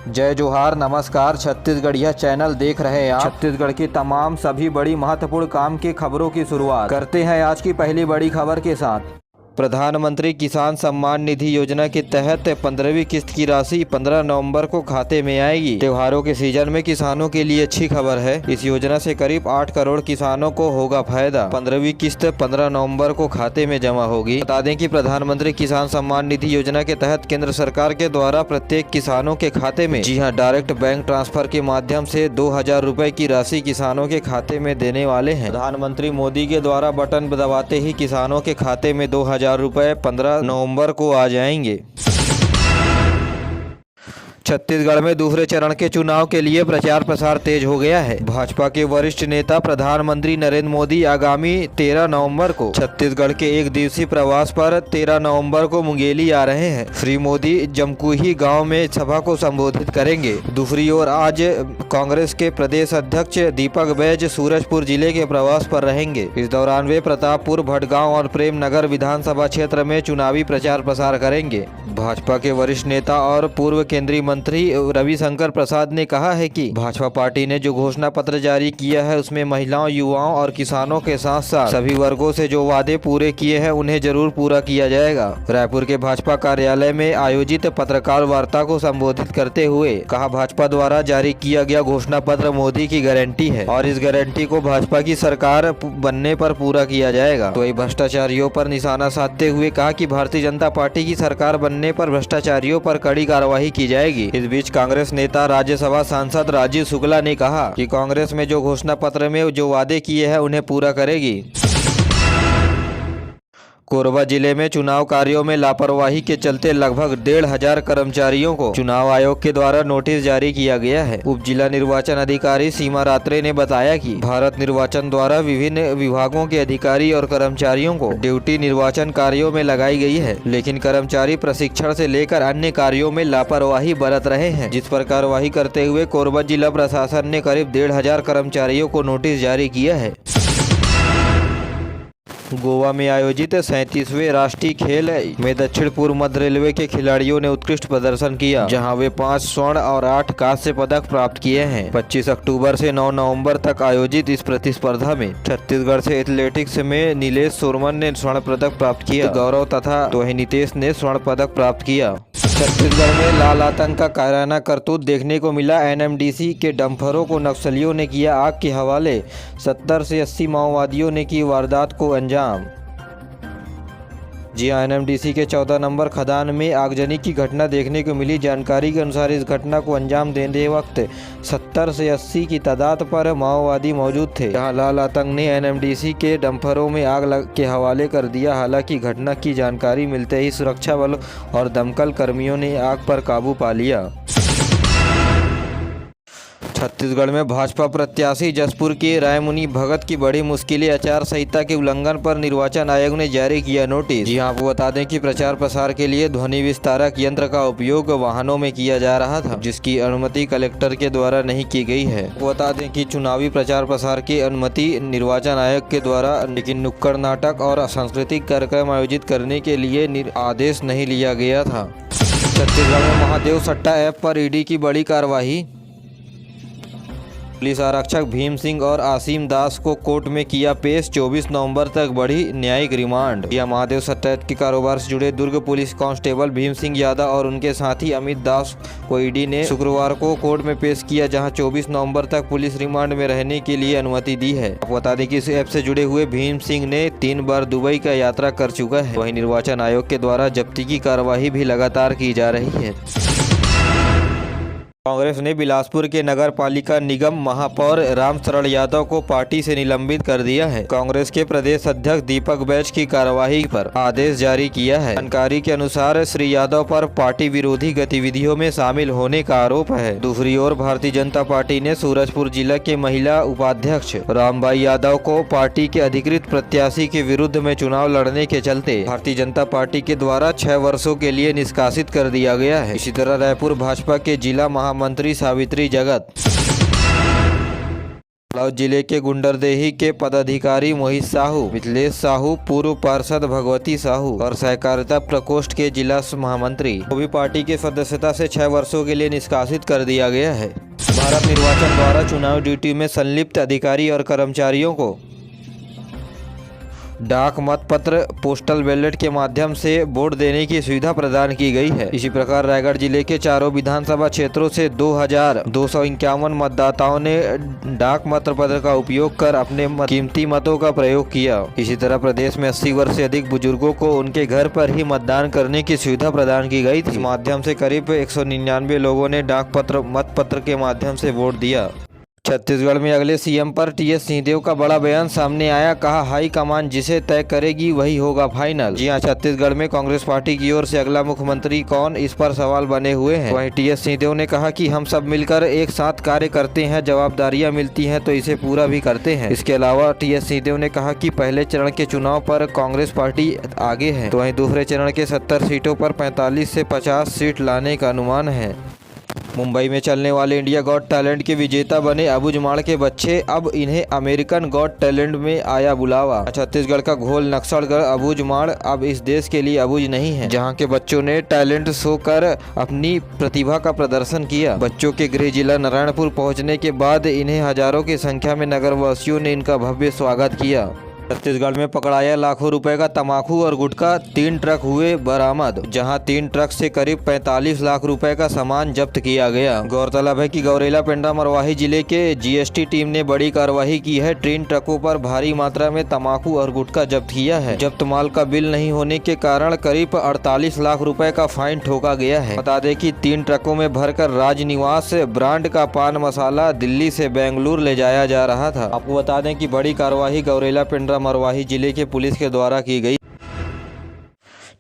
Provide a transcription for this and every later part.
जय जोहार, नमस्कार। छत्तीसगढ़िया चैनल देख रहे हैं आप। छत्तीसगढ़ की तमाम सभी बड़ी महत्वपूर्ण काम की खबरों की शुरुआत करते हैं आज की पहली बड़ी खबर के साथ। प्रधानमंत्री किसान सम्मान निधि योजना के तहत 15वीं किस्त की राशि 15 नवंबर को खाते में आएगी। त्योहारों के सीजन में किसानों के लिए अच्छी खबर है। इस योजना से करीब 8 करोड़ किसानों को होगा फायदा। 15वीं किस्त 15 नवंबर को खाते में जमा होगी। बता दें कि प्रधानमंत्री किसान सम्मान निधि योजना के तहत केंद्र सरकार के द्वारा प्रत्येक किसानों के खाते में, जी हां, डायरेक्ट बैंक ट्रांसफर के माध्यम से 2000 रुपए की राशि किसानों के खाते में देने वाले हैं। प्रधानमंत्री मोदी के द्वारा बटन दबाते ही किसानों के खाते में 2000 रुपए 15 नवंबर को आ जाएंगे। छत्तीसगढ़ में दूसरे चरण के चुनाव के लिए प्रचार प्रसार तेज हो गया है। भाजपा के वरिष्ठ नेता प्रधानमंत्री नरेंद्र मोदी आगामी 13 नवंबर को छत्तीसगढ़ के एक दिवसीय प्रवास पर 13 नवंबर को मुंगेली आ रहे हैं। श्री मोदी जमकुही गांव में सभा को संबोधित करेंगे। दूसरी ओर आज कांग्रेस के प्रदेश अध्यक्ष दीपक बैज सूरजपुर जिले के प्रवास पर रहेंगे। इस दौरान वे प्रतापपुर, भटगांव और प्रेमनगर विधानसभा क्षेत्र में चुनावी प्रचार प्रसार करेंगे। भाजपा के वरिष्ठ नेता और पूर्व केंद्रीय मंत्री रविशंकर प्रसाद ने कहा है कि भाजपा पार्टी ने जो घोषणा पत्र जारी किया है उसमें महिलाओं, युवाओं और किसानों के साथ साथ सभी वर्गों से जो वादे पूरे किए हैं उन्हें जरूर पूरा किया जाएगा। रायपुर के भाजपा कार्यालय में आयोजित पत्रकार वार्ता को संबोधित करते हुए कहा, भाजपा द्वारा जारी किया गया घोषणा पत्र मोदी की गारंटी है और इस गारंटी को भाजपा की सरकार बनने पर पूरा किया जाएगा। तो भ्रष्टाचारियों पर निशाना साधते हुए कहा कि भारतीय जनता पार्टी की सरकार बनने पर भ्रष्टाचारियों पर कड़ी कार्रवाई की जाएगी। इस बीच कांग्रेस नेता राज्यसभा सांसद राजीव शुक्ला ने कहा कि कांग्रेस में जो घोषणा पत्र में जो वादे किए हैं उन्हें पूरा करेगी। कोरबा जिले में चुनाव कार्यों में लापरवाही के चलते लगभग 1500 कर्मचारियों को चुनाव आयोग के द्वारा नोटिस जारी किया गया है। उप जिला निर्वाचन अधिकारी सीमा रात्रे ने बताया कि भारत निर्वाचन द्वारा विभिन्न विभागों के अधिकारी और कर्मचारियों को ड्यूटी निर्वाचन कार्यों में लगाई गई है, लेकिन कर्मचारी प्रशिक्षण से लेकर अन्य कार्यों में लापरवाही बरत रहे हैं, जिस पर कार्रवाई करते हुए कोरबा जिला प्रशासन ने करीब 1500 कर्मचारियों को नोटिस जारी किया है। गोवा में आयोजित 37वें राष्ट्रीय खेल में दक्षिण पूर्व मध्य रेलवे के खिलाड़ियों ने उत्कृष्ट प्रदर्शन किया, जहां वे 5 स्वर्ण और 8 कांस्य पदक प्राप्त किए हैं। 25 अक्टूबर से 9 नवंबर तक आयोजित इस प्रतिस्पर्धा में छत्तीसगढ़ से एथलेटिक्स में नीलेश सोरमन ने स्वर्ण पदक प्राप्त किया। गौरव तथा नितेश ने स्वर्ण पदक प्राप्त किया। छत्तीसगढ़ में लाल आतंक का कायराना करतूत देखने को मिला। एनएमडीसी के डंफरों को नक्सलियों ने किया आग के हवाले। 70 से 80 माओवादियों ने की वारदात को अंजाम। जी हां, एनएमडीसी के 14 नंबर खदान में आगजनी की घटना देखने को मिली। जानकारी के अनुसार इस घटना को अंजाम देने वक्त 70 से 80 की तादाद पर माओवादी मौजूद थे। यहाँ लाल आतंक ने एनएमडीसी के डंफरों में आग के हवाले कर दिया। हालांकि घटना की जानकारी मिलते ही सुरक्षा बल और दमकल कर्मियों ने आग पर काबू पा लिया। छत्तीसगढ़ में भाजपा प्रत्याशी जसपुर के रायमुनि भगत की बड़ी मुश्किलें। आचार संहिता के उल्लंघन पर निर्वाचन आयोग ने जारी किया नोटिस। जी हां, आपको बता दें कि प्रचार प्रसार के लिए ध्वनि विस्तारक यंत्र का उपयोग वाहनों में किया जा रहा था, जिसकी अनुमति कलेक्टर के द्वारा नहीं की गई है। बता दें कि चुनावी प्रचार प्रसार की अनुमति निर्वाचन आयोग के द्वारा, लेकिन नुक्कड़ नाटक और सांस्कृतिक कार्यक्रम आयोजित करने के लिए आदेश नहीं लिया गया था। छत्तीसगढ़ में महादेव सट्टा ऐप पर ईडी की बड़ी कार्रवाई। पुलिस आरक्षक भीम सिंह और आसिम दास को कोर्ट में किया पेश। 24 नवंबर तक बढ़ी न्यायिक रिमांड। यह महादेव सट्टा के कारोबार से जुड़े दुर्ग पुलिस कांस्टेबल भीम सिंह यादव और उनके साथी अमित दास को ईडी ने शुक्रवार को कोर्ट में पेश किया, जहां 24 नवंबर तक पुलिस रिमांड में रहने के लिए अनुमति दी है। आपको बता दें कि इस ऐप से जुड़े हुए भीम सिंह ने 3 बार दुबई का यात्रा कर चुका है। वहीं निर्वाचन आयोग के द्वारा जब्ती की कार्यवाही भी लगातार की जा रही है। कांग्रेस ने बिलासपुर के नगर पालिका निगम महापौर रामशरण यादव को पार्टी से निलंबित कर दिया है। कांग्रेस के प्रदेश अध्यक्ष दीपक बैज की कार्यवाही पर आदेश जारी किया है। जानकारी के अनुसार श्री यादव पर पार्टी विरोधी गतिविधियों में शामिल होने का आरोप है। दूसरी ओर भारतीय जनता पार्टी ने सूरजपुर जिला के महिला उपाध्यक्ष रामबाई यादव को पार्टी के अधिकृत प्रत्याशी के विरुद्ध में चुनाव लड़ने के चलते भारतीय जनता पार्टी के द्वारा 6 वर्षों के लिए निष्कासित कर दिया गया है। इसी तरह रायपुर भाजपा के जिला मंत्री सावित्री जगत बलौद जिले के गुंडरदेही के पदाधिकारी मोहित साहू, मिथिलेश साहू, पूर्व पार्षद भगवती साहू और सहकारिता प्रकोष्ठ के जिला महामंत्री को भी पार्टी के सदस्यता से 6 वर्षों के लिए निष्कासित कर दिया गया है। भारत निर्वाचन द्वारा चुनाव ड्यूटी में संलिप्त अधिकारी और कर्मचारियों को डाक मतपत्र पोस्टल बैलेट के माध्यम से वोट देने की सुविधा प्रदान की गई है। इसी प्रकार रायगढ़ जिले के चारों विधानसभा क्षेत्रों से 2251 मतदाताओं ने डाक मतपत्र का उपयोग कर अपने कीमती मतों का प्रयोग किया। इसी तरह प्रदेश में 80 वर्ष से अधिक बुजुर्गों को उनके घर पर ही मतदान करने की सुविधा प्रदान की गई थी। इस माध्यम से करीब 199 लोगों ने डाक मतपत्र के माध्यम से वोट दिया। छत्तीसगढ़ में अगले सीएम पर टीएस सिंहदेव का बड़ा बयान सामने आया। कहा, हाई कमान जिसे तय करेगी वही होगा फाइनल। जी हां, छत्तीसगढ़ में कांग्रेस पार्टी की ओर से अगला मुख्यमंत्री कौन, इस पर सवाल बने हुए हैं। वहीं टीएस सिंहदेव ने कहा कि हम सब मिलकर एक साथ कार्य करते हैं, जवाबदारियां मिलती हैं तो इसे पूरा भी करते हैं। इसके अलावा टीएस सिंहदेव ने कहा कि पहले चरण के चुनाव पर कांग्रेस पार्टी आगे है, तो वहीं दूसरे चरण के 70 सीटों पर 45 से 50 सीट लाने का अनुमान है। मुंबई में चलने वाले इंडिया गॉट टैलेंट के विजेता बने अबू जमाड़ के बच्चे, अब इन्हें अमेरिकन गॉट टैलेंट में आया बुलावा। छत्तीसगढ़ का घोल नक्सलगढ़ अबू जमाड़ अब इस देश के लिए अबूझ नहीं है, जहां के बच्चों ने टैलेंट शो कर अपनी प्रतिभा का प्रदर्शन किया। बच्चों के गृह जिला नारायणपुर पहुंचने के बाद इन्हें हजारों की संख्या में नगरवासियों ने इनका भव्य स्वागत किया। छत्तीसगढ़ में पकड़ाया लाखों रुपए का तंबाकू और गुटखा, 3 ट्रक हुए बरामद, जहां 3 ट्रक से करीब 45 लाख रुपए का सामान जब्त किया गया। गौरतलब है कि गौरेला पेंड्रा मरवाही जिले के जीएसटी टीम ने बड़ी कार्रवाई की है। 3 ट्रकों पर भारी मात्रा में तंबाकू और गुटखा जब्त किया है। जब्त माल का बिल नहीं होने के कारण करीब 48 लाख रुपए का फाइन ठोका गया है। बता दें कि 3 ट्रकों में भरकर राजनिवास ब्रांड का पान मसाला दिल्ली से बेंगलुरु ले जाया जा रहा था। आपको बता दें कि बड़ी कार्रवाई गौरेला पेंड्रा मरवाही जिले के पुलिस के द्वारा की गई।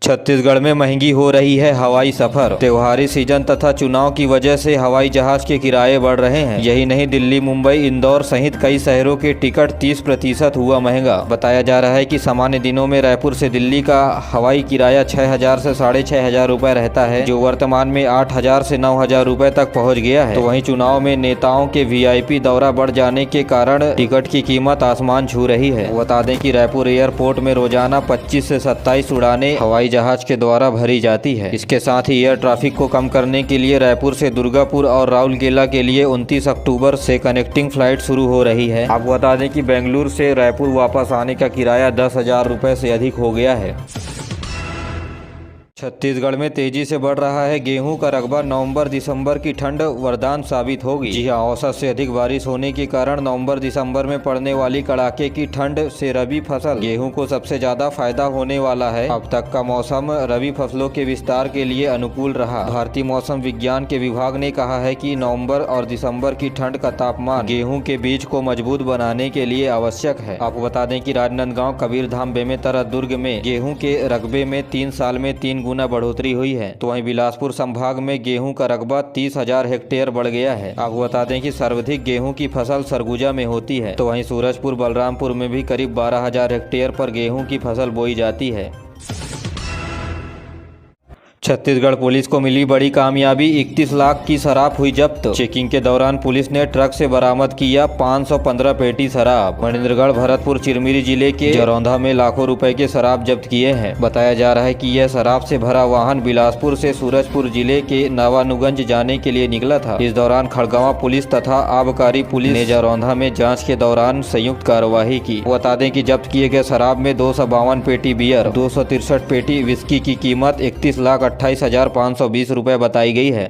छत्तीसगढ़ में महंगी हो रही है हवाई सफर। त्योहारी सीजन तथा चुनाव की वजह से हवाई जहाज के किराए बढ़ रहे हैं। यही नहीं, दिल्ली, मुंबई, इंदौर सहित कई शहरों के टिकट 30% हुआ महंगा। बताया जा रहा है कि सामान्य दिनों में रायपुर से दिल्ली का हवाई किराया 6,000 से 6,500 रुपए रहता है, जो वर्तमान में 8,000 से 9,000 रुपए तक पहुँच गया है। तो वहीं चुनाव में नेताओं के VIP दौरा बढ़ जाने के कारण टिकट की कीमत आसमान छू रही है। बता दें कि रायपुर एयरपोर्ट में रोजाना 25 से 27 उड़ानें हवाई जहाज के द्वारा भरी जाती है। इसके साथ ही एयर ट्रैफिक को कम करने के लिए रायपुर से दुर्गापुर और राउरकेला के लिए 29 अक्टूबर से कनेक्टिंग फ्लाइट शुरू हो रही है। आपको बता दें कि बेंगलुरु से रायपुर वापस आने का किराया 10,000 रुपए से अधिक हो गया है। छत्तीसगढ़ में तेजी से बढ़ रहा है गेहूं का रकबा। नवंबर-दिसंबर की ठंड वरदान साबित होगी। जी हां, औसत से अधिक बारिश होने के कारण नवंबर-दिसंबर में पड़ने वाली कड़ाके की ठंड से रबी फसल गेहूं को सबसे ज्यादा फायदा होने वाला है। अब तक का मौसम रबी फसलों के विस्तार के लिए अनुकूल रहा। भारतीय मौसम विज्ञान के विभाग ने कहा है कि नवम्बर और दिसम्बर की ठंड का तापमान गेहूँ के बीज को मजबूत बनाने के लिए आवश्यक है। आपको बता दें कि राजनांदगांव, कबीरधाम, बेमेतरा, दुर्ग में गेहूं के रकबे में 3 साल में 3 गुना बढ़ोतरी हुई है। तो वहीं बिलासपुर संभाग में गेहूं का रकबा 30,000 हेक्टेयर बढ़ गया है। आपको बता दें कि सर्वाधिक गेहूं की फसल सरगुजा में होती है। तो वहीं सूरजपुर, बलरामपुर में भी करीब 12,000 हेक्टेयर पर गेहूं की फसल बोई जाती है। छत्तीसगढ़ पुलिस को मिली बड़ी कामयाबी, 31 लाख की शराब हुई जब्त। चेकिंग के दौरान पुलिस ने ट्रक से बरामद किया 515 पेटी शराब। मणिंद्रगढ़, भरतपुर, चिरमिरी जिले के जरौंधा में लाखों रुपए के शराब जब्त किए हैं। बताया जा रहा है कि यह शराब से भरा वाहन बिलासपुर से सूरजपुर जिले के नवानुगंज जाने के लिए निकला था। इस दौरान खड़गवां पुलिस तथा आबकारी पुलिस ने जरौंधा में जाँच के दौरान संयुक्त कार्यवाही की। बता दें कि जब्त किए गए शराब में 252 पेटी बियर, 263 पेटी विस्की की कीमत 31,28,520 रुपए बताई गई है।